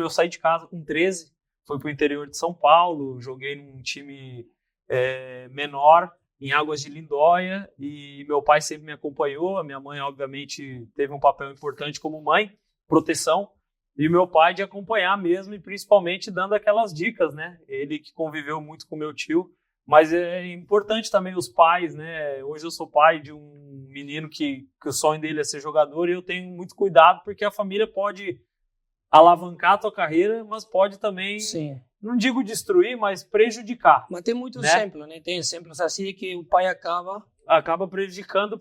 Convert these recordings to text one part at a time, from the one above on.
Eu saí de casa com 13, fui para o interior de São Paulo, joguei num time menor, em Águas de Lindóia, e meu pai sempre me acompanhou, a minha mãe, obviamente, teve um papel importante como mãe, proteção, e o meu pai de acompanhar mesmo, e principalmente dando aquelas dicas, né? Ele que conviveu muito com meu tio, mas é importante também os pais, né? Hoje eu sou pai de um menino que o sonho dele é ser jogador, e eu tenho muito cuidado, porque a família pode alavancar a tua carreira, mas pode também, Sim. não digo destruir, mas prejudicar. Mas tem muitos né? exemplos, né? Tem exemplos assim que o pai acaba prejudicando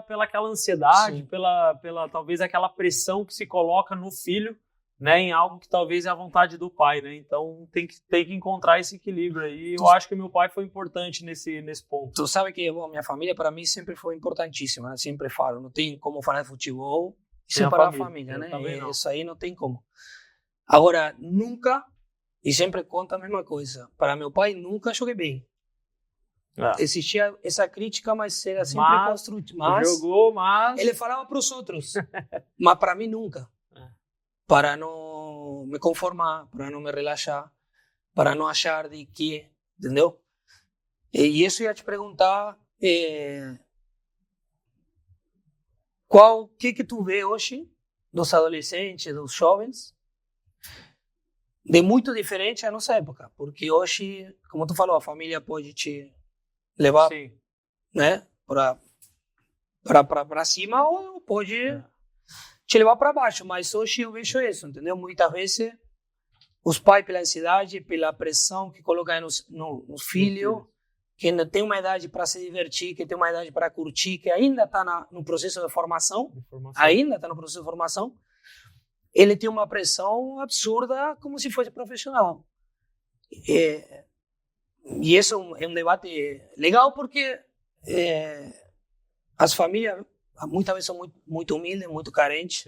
pela aquela ansiedade, pela talvez aquela pressão que se coloca no filho, né, em algo que talvez é a vontade do pai, né? Então tem que encontrar esse equilíbrio aí. Eu acho que meu pai foi importante nesse ponto. Tu sabe que minha família para mim sempre foi importantíssima, né? Sempre falo, não tem como falar de futebol sem separar a família, né? Isso aí não tem como. Agora, nunca, e sempre conta a mesma coisa, para meu pai nunca joguei bem. Existia essa crítica, mas era sempre construtiva. Jogou, mas... Ele falava para os outros, mas para mim nunca. Para não me conformar, para não me relaxar, para não achar de que, entendeu? E isso eu ia te perguntar, o que tu vê hoje dos adolescentes, dos jovens, de muito diferente à nossa época, porque hoje, como tu falou, a família pode te levar, né, para cima ou pode te levar para baixo, mas hoje eu vejo isso, entendeu? Muitas vezes os pais, pela ansiedade, pela pressão que colocam no filho, que ainda tem uma idade para se divertir, que tem uma idade para curtir, que ainda está no processo de formação, ele tem uma pressão absurda como se fosse profissional. E isso é um debate legal porque as famílias muitas vezes são muito humildes, muito carentes,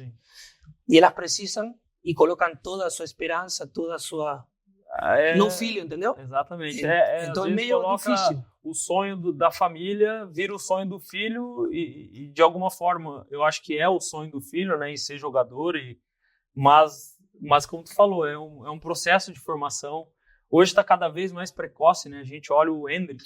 e elas precisam e colocam toda a sua esperança, toda a sua... no filho, entendeu? Exatamente. Então é meio difícil. O sonho da família vira o sonho do filho e de alguma forma, eu acho que é o sonho do filho, né, em ser jogador, mas como tu falou, é um processo de formação. Hoje está cada vez mais precoce, né? A gente olha o Endrick,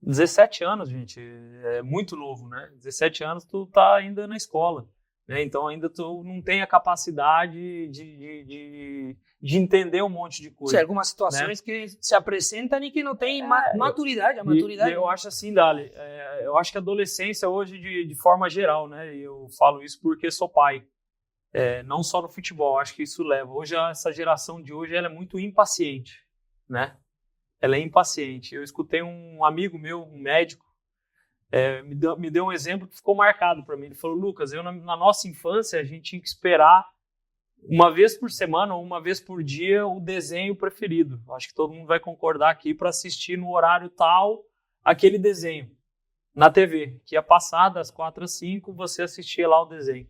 17 anos, gente, é muito novo, né? 17 anos tu tá ainda na escola, né? Então ainda tu não tem a capacidade de entender um monte de coisa. Sim, algumas situações, né, que se apresentam e que não tem maturidade. A maturidade. Eu acho assim, Dali, eu acho que a adolescência hoje, de forma geral, né? E eu falo isso porque sou pai. Não só no futebol, acho que isso leva. Hoje, essa geração de hoje, ela é muito impaciente, né? Ela é impaciente. Eu escutei um amigo meu, um médico, me deu um exemplo que ficou marcado para mim. Ele falou, Lucas, na nossa infância, a gente tinha que esperar uma vez por semana ou uma vez por dia o desenho preferido. Acho que todo mundo vai concordar aqui, para assistir no horário tal aquele desenho na TV, que ia passar das 4 às 5, você assistia lá o desenho.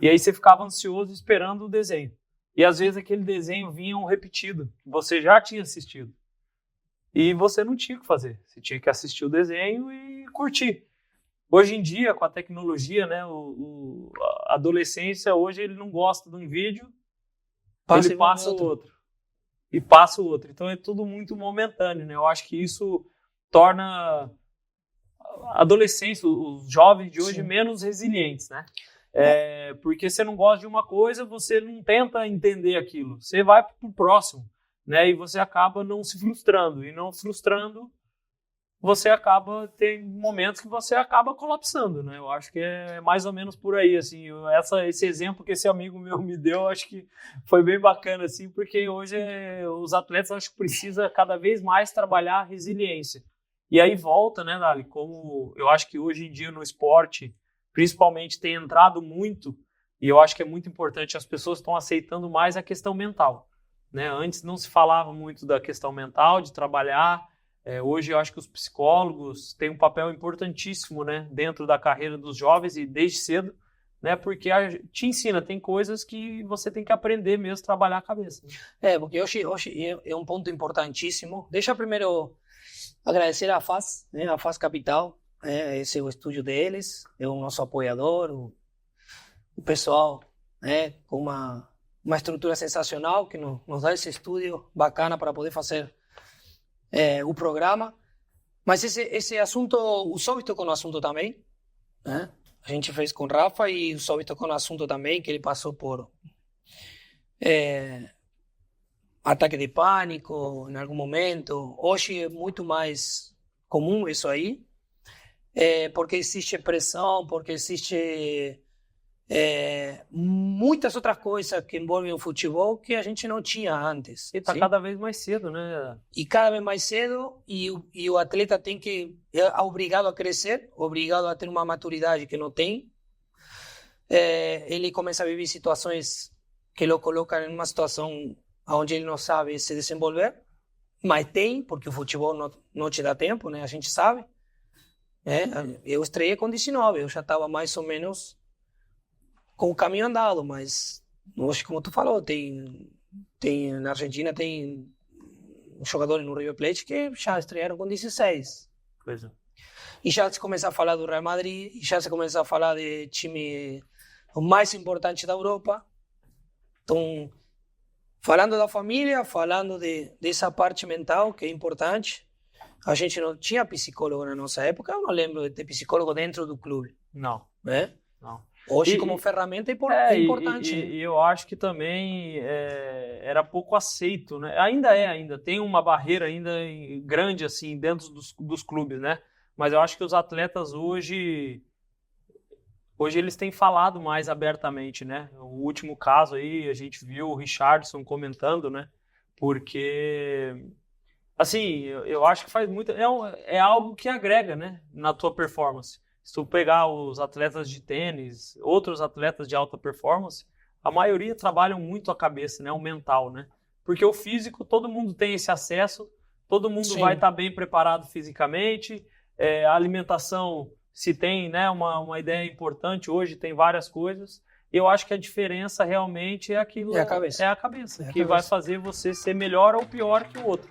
E aí você ficava ansioso esperando o desenho. E às vezes aquele desenho vinha um repetido, que você já tinha assistido. E você não tinha o que fazer. Você tinha que assistir o desenho e curtir. Hoje em dia, com a tecnologia, né, a adolescência, hoje ele não gosta de um vídeo, ele passa o outro. E passa o outro. Então é tudo muito momentâneo, né? Eu acho que isso torna a adolescência, os jovens de hoje, menos resilientes, né? Porque você não gosta de uma coisa, você não tenta entender aquilo. Você vai pro próximo, né? E você acaba não se frustrando. E não frustrando, você acaba tem momentos que você acaba colapsando, né? Eu acho que é mais ou menos por aí, assim. Esse exemplo que esse amigo meu me deu, acho que foi bem bacana, assim, porque hoje os atletas, acho que precisa cada vez mais trabalhar a resiliência. E aí volta, né, Dali? Como eu acho que hoje em dia no esporte, principalmente, tem entrado muito, e eu acho que é muito importante, as pessoas estão aceitando mais a questão mental, né? Antes não se falava muito da questão mental, de trabalhar. Hoje eu acho que os psicólogos têm um papel importantíssimo, né, dentro da carreira dos jovens e desde cedo, né, porque te ensina, tem coisas que você tem que aprender mesmo, trabalhar a cabeça. Porque hoje é um ponto importantíssimo. Deixa primeiro agradecer à FAS, né, a FAS Capital. Esse é o estúdio deles, é o nosso apoiador, o pessoal, né, com uma uma estrutura sensacional que nos dá esse estúdio bacana para poder fazer o programa. Mas esse assunto, o Sobi tocou no assunto também, né? A gente fez com o Rafa e o Sobi tocou no assunto também, que ele passou por ataque de pânico em algum momento. Hoje é muito mais comum isso aí, porque existe pressão, porque existe muitas outras coisas que envolvem o futebol que a gente não tinha antes. E está cada vez mais cedo, né? E cada vez mais cedo, e o atleta é obrigado a crescer, obrigado a ter uma maturidade que não tem. Ele começa a viver situações que o colocam em uma situação onde ele não sabe se desenvolver, mas tem, porque o futebol não te dá tempo, né? A gente sabe. Eu estreiei com 19, eu já estava mais ou menos com o caminho andado, mas hoje, como tu falou, na Argentina tem jogadores no River Plate que já estrearam com 16. Pois é. E já se começa a falar do Real Madrid, e já se começa a falar de time o mais importante da Europa. Então, falando da família, falando dessa parte mental que é importante. A gente não tinha psicólogo na nossa época, eu não lembro de ter psicólogo dentro do clube. Não. Não. Hoje, como ferramenta, é importante. E eu acho que também era pouco aceito, né? Ainda tem uma barreira ainda grande assim dentro dos clubes, né? Mas eu acho que os atletas hoje eles têm falado mais abertamente, né? O último caso aí, a gente viu o Richarlison comentando, né? Porque, assim, eu acho que faz muito... É algo que agrega, né? Na tua performance. Se tu pegar os atletas de tênis, outros atletas de alta performance, a maioria trabalham muito a cabeça, né? O mental, né? Porque o físico, todo mundo tem esse acesso, todo mundo vai estar bem preparado fisicamente, a alimentação, se tem, né, uma ideia importante, hoje tem várias coisas. Eu acho que a diferença realmente é aquilo. É a cabeça. Que vai fazer você ser melhor ou pior que o outro.